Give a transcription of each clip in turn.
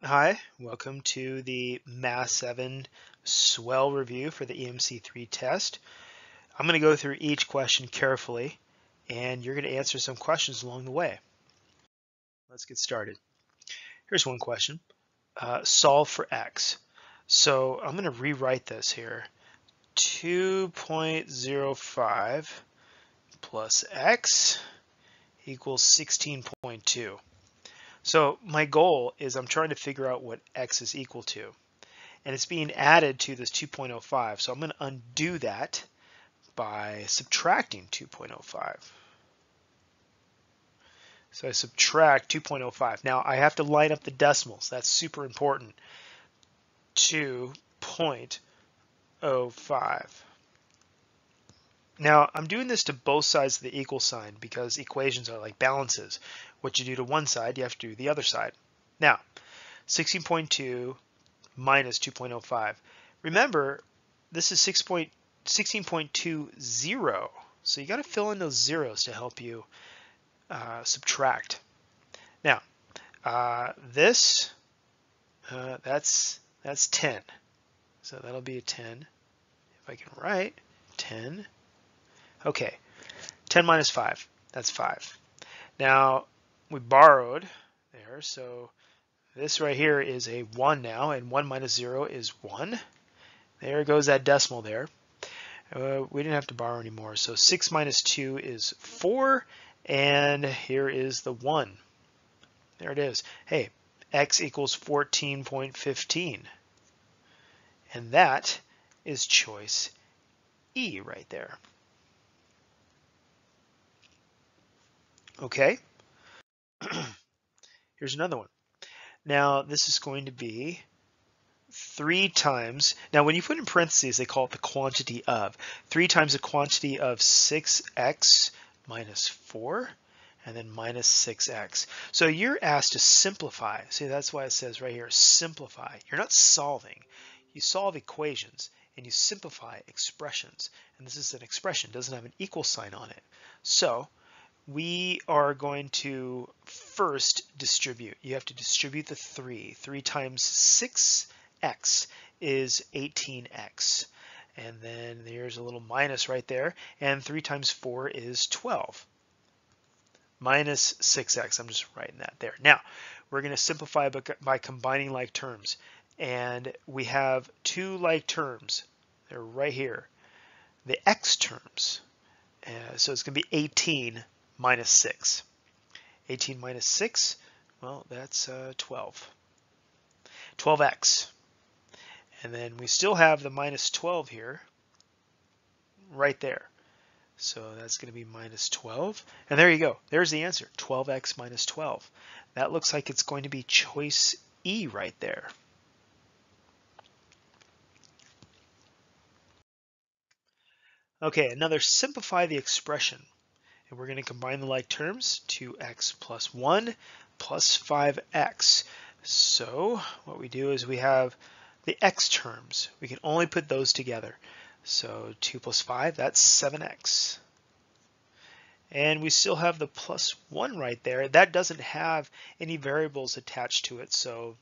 Hi, welcome to the Math 7 SWELL review for the EMC 3 test. I'm going to go through each question carefully, and you're going to answer some questions along the way. Let's get started. Here's one question. Solve for x. So I'm going to rewrite this here. 2.05 plus x equals 16.2. So my goal is I'm trying to figure out what x is equal to. And it's being added to this 2.05. So I'm going to undo that by subtracting 2.05. So I subtract 2.05. Now I have to line up the decimals. That's super important. 2.05. Now I'm doing this to both sides of the equal sign because equations are like balances. What you do to one side, you have to do the other side. Now, 16.2 minus 2.05. Remember, this is 16.20, so you got to fill in those zeros to help you subtract. Now, that's 10, so that'll be a 10. If I can write 10, okay, 10 minus 5, that's 5. Now, we borrowed there, so this right here is a 1 now, and 1 minus 0 is 1. There goes that decimal there. We didn't have to borrow anymore. So 6 minus 2 is 4, and here is the 1. There it is. Hey, x equals 14.15. And that is choice E right there. Okay. Here's another one. Now, this is going to be 3 times, now when you put in parentheses, they call it the quantity of. 3 times the quantity of 6x minus 4, and then minus 6x. So you're asked to simplify. See, that's why it says right here, simplify. You're not solving. You solve equations, and you simplify expressions. And this is an expression, it doesn't have an equal sign on it. So we are going to first distribute. You have to distribute the 3. 3 times 6x is 18x. And then there's a little minus right there. And 3 times 4 is 12. Minus 6x. I'm just writing that there. Now, we're going to simplify by combining like terms. And we have 2 like terms. They're right here. The x terms. So it's going to be 18 minus 6. 18 minus 6, well, that's 12. 12x. And then we still have the minus 12 here, right there. So that's going to be minus 12. And there you go. There's the answer, 12x minus 12. That looks like it's going to be choice E right there. Okay, another simplify the expression. And we're going to combine the like terms, 2x plus 1 plus 5x. So what we do is we have the x terms. We can only put those together. So 2 plus 5, that's 7x. And we still have the plus 1 right there. That doesn't have any variables attached to it. So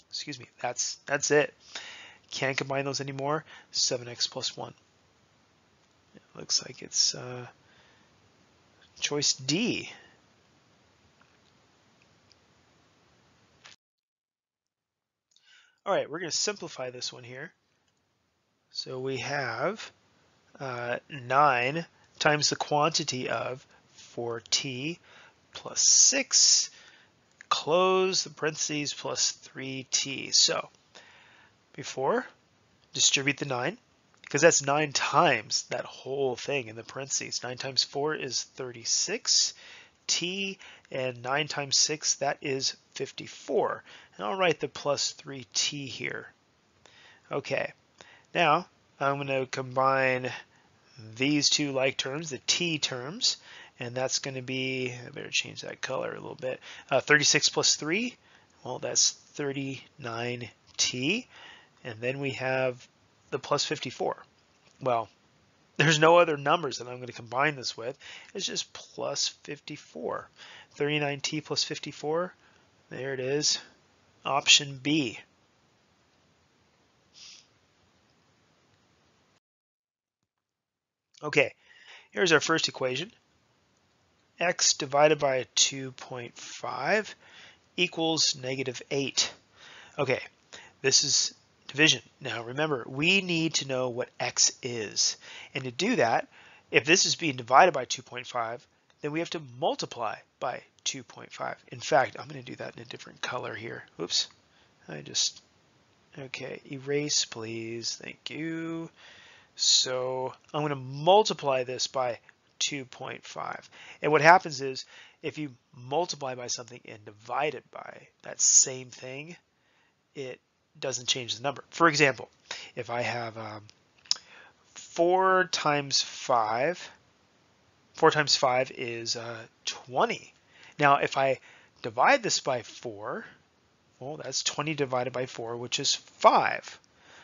excuse me, that's it. Can't combine those anymore. 7x plus 1. It looks like it's choice D. All right, we're going to simplify this one here. So we have 9 times the quantity of 4t plus 6, close the parentheses, plus 3t. So before, distribute the 9, because that's 9 times that whole thing in the parentheses. 9 times 4 is 36. T, and 9 times 6, that is 54. And I'll write the plus 3t here. Okay, now I'm going to combine these two like terms, the t terms, and that's going to be, I better change that color a little bit, 36 plus 3, well, that's 39t, and then we have the plus 54. Well, there's no other numbers that I'm going to combine this with. It's just plus 54. 39t plus 54. There it is. option B. Okay, here's our first equation. X divided by 2.5 equals -8. Okay, this is division. Now remember, we need to know what X is. And to do that, if this is being divided by 2.5, then we have to multiply by 2.5. In fact, I'm going to do that in a different color here. Oops. Okay, erase please. Thank you. So I'm going to multiply this by 2.5. And what happens is if you multiply by something and divide it by that same thing, it doesn't change the number. For example, if I have 4 times 5, 4 times 5 is 20. Now, if I divide this by 4, well, that's 20 divided by 4, which is 5.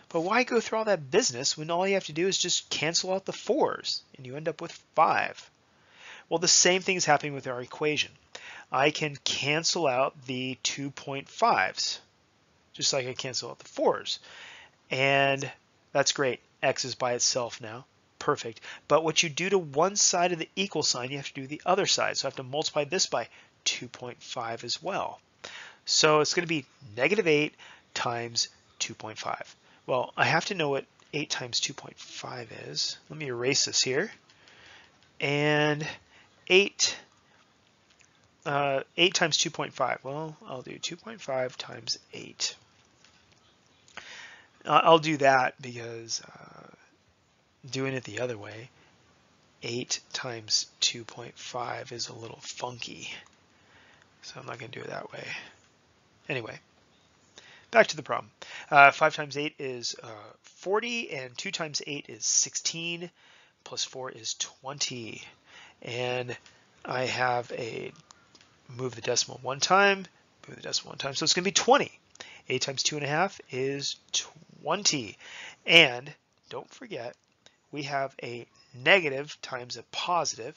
But why go through all that business when all you have to do is just cancel out the 4s and you end up with 5? Well, the same thing is happening with our equation. I can cancel out the 2.5s, just like I cancel out the 4s. And that's great. X is by itself now. Perfect. But what you do to one side of the equal sign, you have to do the other side. So I have to multiply this by 2.5 as well. So it's going to be -8 times 2.5. Well, I have to know what 8 times 2.5 is. Let me erase this here. And 8 times 2.5. Well, I'll do 2.5 times 8. I'll do that because doing it the other way, 8 times 2.5 is a little funky. So I'm not going to do it that way. Anyway, back to the problem. 5 times 8 is 40, and 2 times 8 is 16, plus 4 is 20. And I have move the decimal one time, move the decimal one time, so it's going to be 20. 8 times 2.5 is 20. And don't forget, we have a negative times a positive,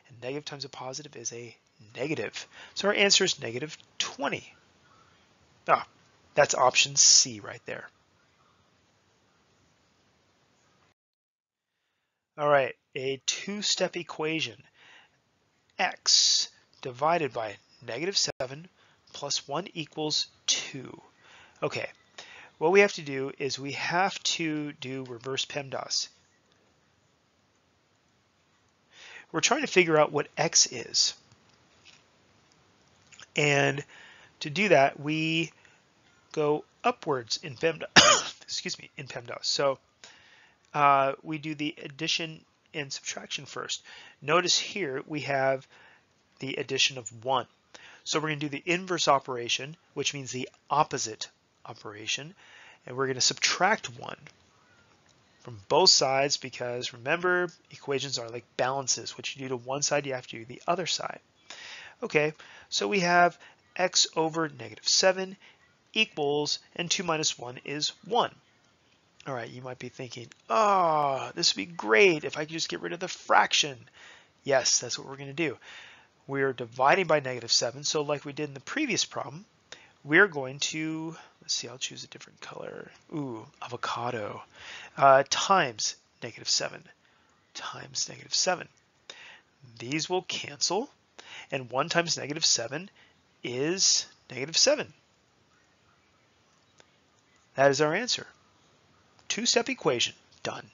and negative times a positive is a negative. So our answer is -20. Ah, that's option C right there. All right, a two-step equation. X divided by -7 plus 1 equals 2. Okay, what we have to do is we have to do reverse PEMDAS. We're trying to figure out what X is. And to do that, we go upwards in PEMDAS. Excuse me, in PEMDAS. So we do the addition and subtraction first. Notice here we have the addition of 1. So we're going to do the inverse operation, which means the opposite operation, and we're going to subtract 1 from both sides because remember, equations are like balances. What you do to one side, you have to do the other side. Okay, so we have x over -7 equals, and 2 minus 1 is 1. All right, you might be thinking, oh, this would be great if I could just get rid of the fraction. Yes, that's what we're going to do. We're dividing by -7, so like we did in the previous problem, we're going to, let's see, I'll choose a different color. Ooh, avocado. Times -7 times -7. These will cancel, and 1 times -7 is -7. That is our answer. Two-step equation, done.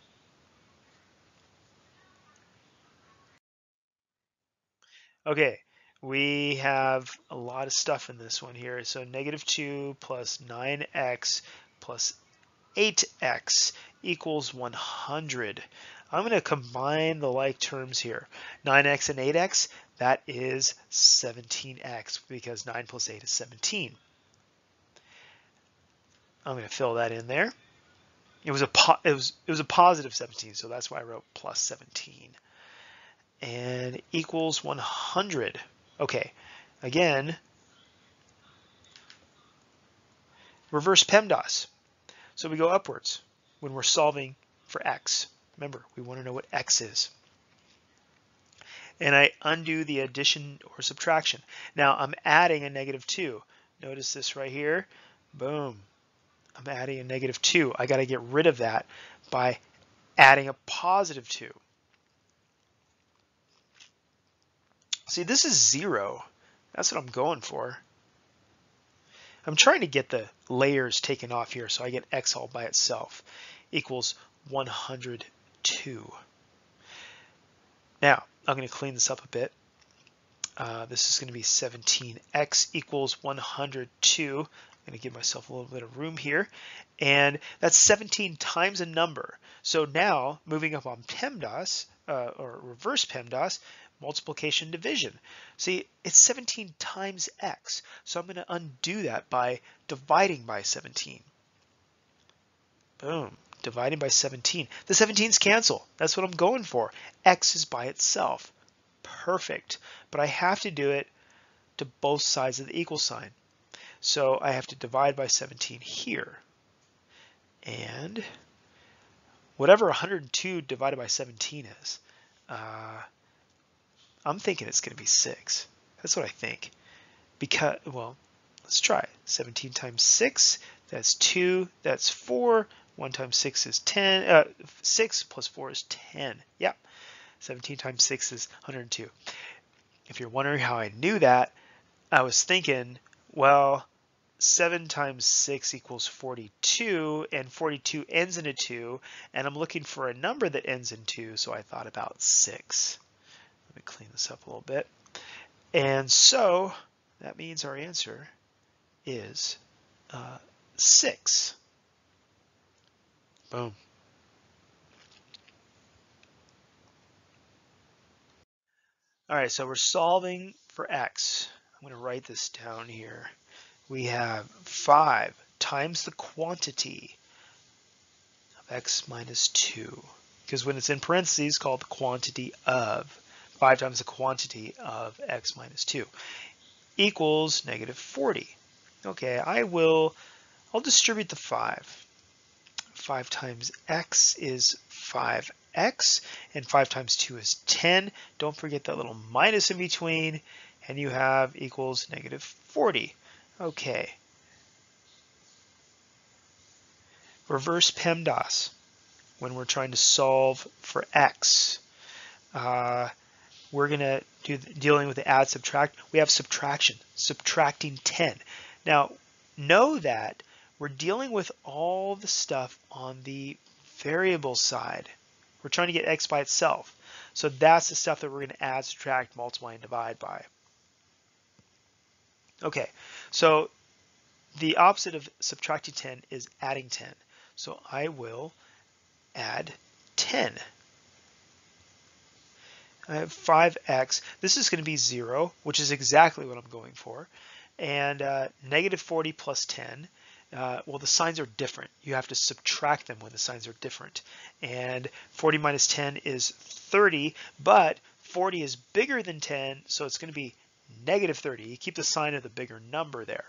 Okay, we have a lot of stuff in this one here. So -2 plus 9x plus 8x equals 100. I'm going to combine the like terms here. 9x and 8x, that is 17x because 9 plus 8 is 17. I'm going to fill that in there. It was a positive 17, so that's why I wrote plus 17. And equals 100. Okay, again, reverse PEMDAS. So we go upwards when we're solving for x. Remember, we want to know what x is. And I undo the addition or subtraction. Now I'm adding a -2. Notice this right here. Boom. I'm adding a -2. I got to get rid of that by adding a +2. See, this is 0. That's what I'm going for. I'm trying to get the layers taken off here so I get x all by itself equals 102. Now, I'm going to clean this up a bit. This is going to be 17x equals 102. I'm going to give myself a little bit of room here. And that's 17 times a number. So now, moving up on PEMDAS, or reverse PEMDAS, multiplication division. See, it's 17 times x. So I'm going to undo that by dividing by 17. Boom. Dividing by 17. The 17s cancel. That's what I'm going for. X is by itself. Perfect. But I have to do it to both sides of the equal sign. So I have to divide by 17 here. And whatever 102 divided by 17 is, I'm thinking it's going to be 6. That's what I think. Because, well, let's try it. 17 times 6, that's 2, that's 4. 1 times 6 is 10. 6 plus 4 is 10. Yep. 17 times 6 is 102. If you're wondering how I knew that, I was thinking, well, 7 times 6 equals 42, and 42 ends in a 2, and I'm looking for a number that ends in 2, so I thought about 6. Let me clean this up a little bit. And so that means our answer is 6. Boom. All right, so we're solving for x. I'm going to write this down here. We have 5 times the quantity of x minus 2, because when it's in parentheses, it's called the quantity of. 5 times the quantity of x minus 2 equals -40. Okay, I'll distribute the 5. 5 times x is 5x, and 5 times 2 is 10. Don't forget that little minus in between, and you have equals -40. Okay. Reverse PEMDAS when we're trying to solve for x. We're going to do dealing with the add subtract. We have subtraction, subtracting 10. Now, know that we're dealing with all the stuff on the variable side. We're trying to get x by itself. So that's the stuff that we're going to add, subtract, multiply, and divide by. Okay, so the opposite of subtracting 10 is adding 10. So I will add 10. I have 5x. This is going to be 0, which is exactly what I'm going for. And -40 plus 10. Well, the signs are different. You have to subtract them when the signs are different. And 40 minus 10 is 30, but 40 is bigger than 10, so it's going to be -30. You keep the sign of the bigger number there.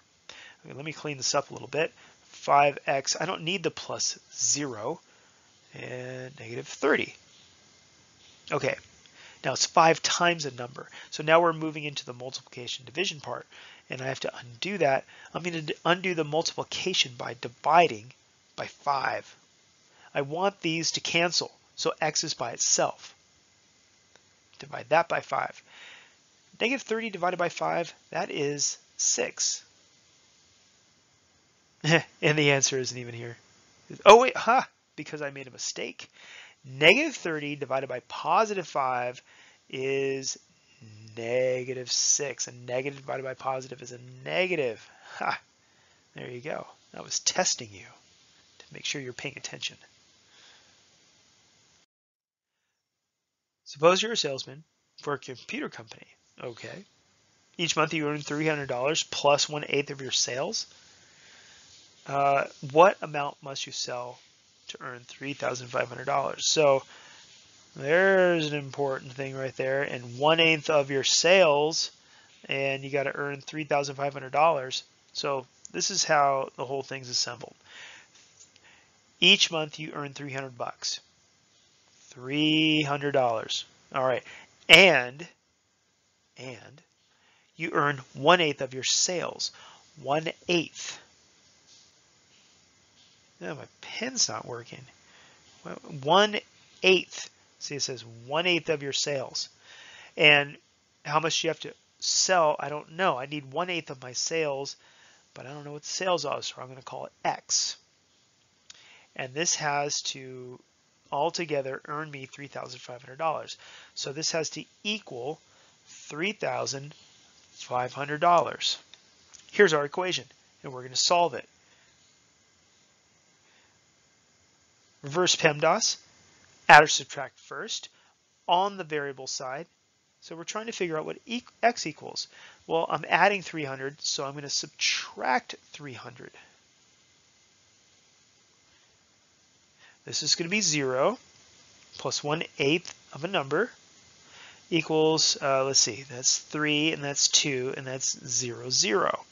Okay, let me clean this up a little bit. 5x, I don't need the plus 0, and -30. Okay, now it's 5 times a number. So now we're moving into the multiplication division part, and I have to undo that. I'm going to undo the multiplication by dividing by 5. I want these to cancel, so x is by itself. Divide that by 5. -30 divided by 5, that is 6. And the answer isn't even here. Oh wait, because I made a mistake. -30 divided by +5 is -6. A negative divided by positive is a negative. There you go. I was testing you to make sure you're paying attention. Suppose you're a salesman for a computer company. Okay. Each month you earn $300 plus 1/8 of your sales. What amount must you sell to earn $3,500? So there's an important thing right there. And 1/8 of your sales, and you got to earn $3,500. So this is how the whole thing's assembled. Each month you earn 300 bucks. $300. All right. And you earn 1/8 of your sales. 1/8. No, my pen's not working. 1/8. See, it says 1/8 of your sales. And how much you have to sell, I don't know. I need 1/8 of my sales, but I don't know what the sales are, so I'm going to call it X. And this has to altogether earn me $3,500. So this has to equal $3,500. Here's our equation, and we're going to solve it. Reverse PEMDAS, add or subtract first on the variable side. So we're trying to figure out what X equals. Well, I'm adding 300, so I'm going to subtract 300. This is going to be 0 plus 1/8 of a number equals, let's see, that's 3 and that's 2 and that's 0, 0.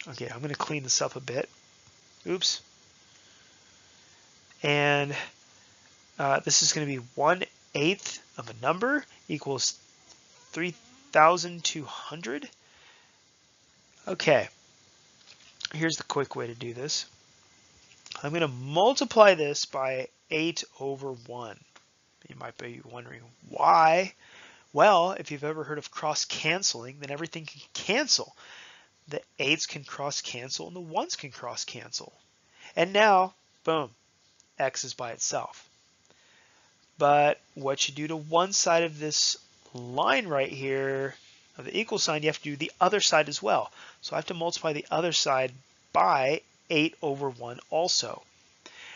Okay, I'm going to clean this up a bit. Oops. And this is going to be 1/8 of a number equals 3,200. Okay, here's the quick way to do this. I'm going to multiply this by 8/1. You might be wondering why. Well, if you've ever heard of cross-canceling, then everything can cancel. The 8s can cross-cancel and the 1s can cross-cancel. And now, boom, X is by itself. But what you do to one side of this line right here of the equal sign, you have to do the other side as well. So I have to multiply the other side by 8/1 also.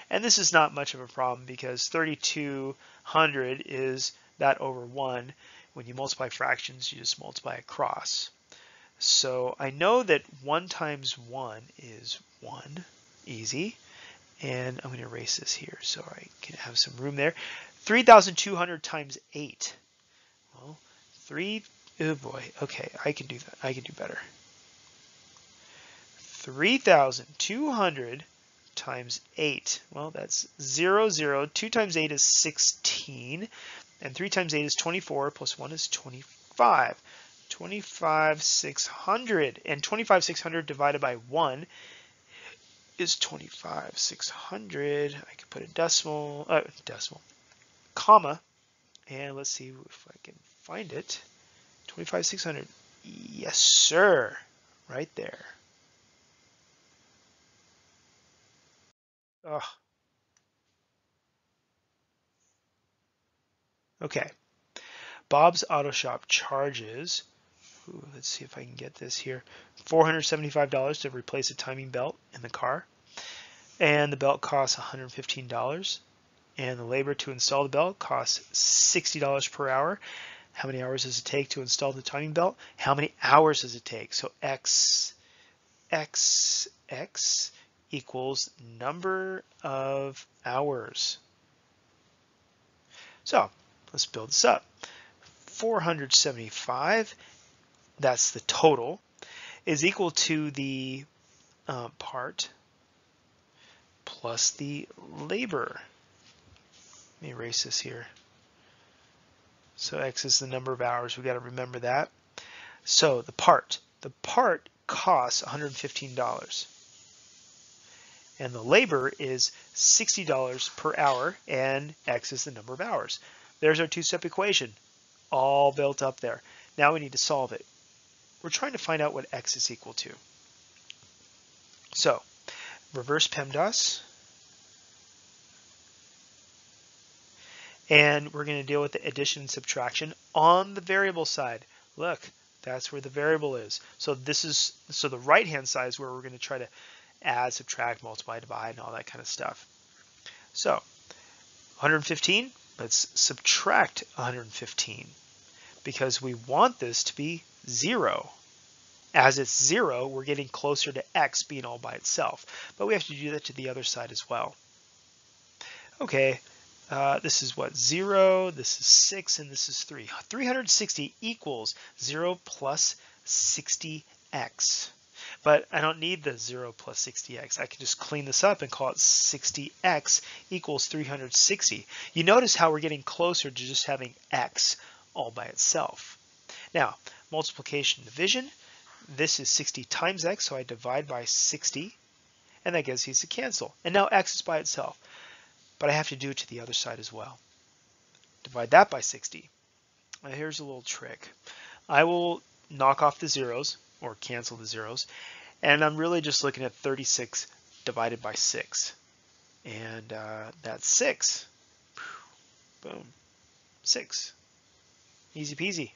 And this is not much of a problem because 3,200 is that over 1. When you multiply fractions, you just multiply across. So I know that 1 times 1 is 1, easy. And I'm going to erase this here so I can have some room there. 3,200 times 8. Well, oh boy, okay, I can do that. I can do better. 3,200 times 8. Well, that's 0, 0. 2 times 8 is 16. And 3 times 8 is 24, plus 1 is 25. 25,600. And 25,600 divided by 1 is 25,600. I can put a decimal, comma, and let's see if I can find it. 25,600. Yes, sir. Right there. Oh. Okay. Bob's Auto Shop charges, let's see if I can get this here, $475 to replace a timing belt in the car. And the belt costs $115. And the labor to install the belt costs $60 per hour. How many hours does it take to install the timing belt? How many hours does it take? So X equals number of hours. So let's build this up. 475, that's the total, is equal to the part plus the labor. Let me erase this here. So X is the number of hours. We've got to remember that. So the part costs $115. And the labor is $60 per hour, and X is the number of hours. There's our two-step equation, all built up there. Now we need to solve it. We're trying to find out what X is equal to. So reverse PEMDAS. And we're going to deal with the addition and subtraction on the variable side. Look, that's where the variable is. So the right-hand side is where we're going to try to add, subtract, multiply, divide, and all that kind of stuff. So 115, let's subtract 115 because we want this to be 0. As it's 0, we're getting closer to X being all by itself. But we have to do that to the other side as well. Okay. This is what, 0, this is 6, and this is 3. 360 equals 0 plus 60x. But I don't need the 0 plus 60x. I can just clean this up and call it 60x equals 360. You notice how we're getting closer to just having x all by itself. Now, multiplication division. This is 60 times x, so I divide by 60. and that gets these to cancel. And now x is by itself, but I have to do it to the other side as well. Divide that by 60. Now here's a little trick. I will knock off the zeros, or cancel the zeros, and I'm really just looking at 36 divided by 6. And that's 6. Boom. 6. Easy peasy.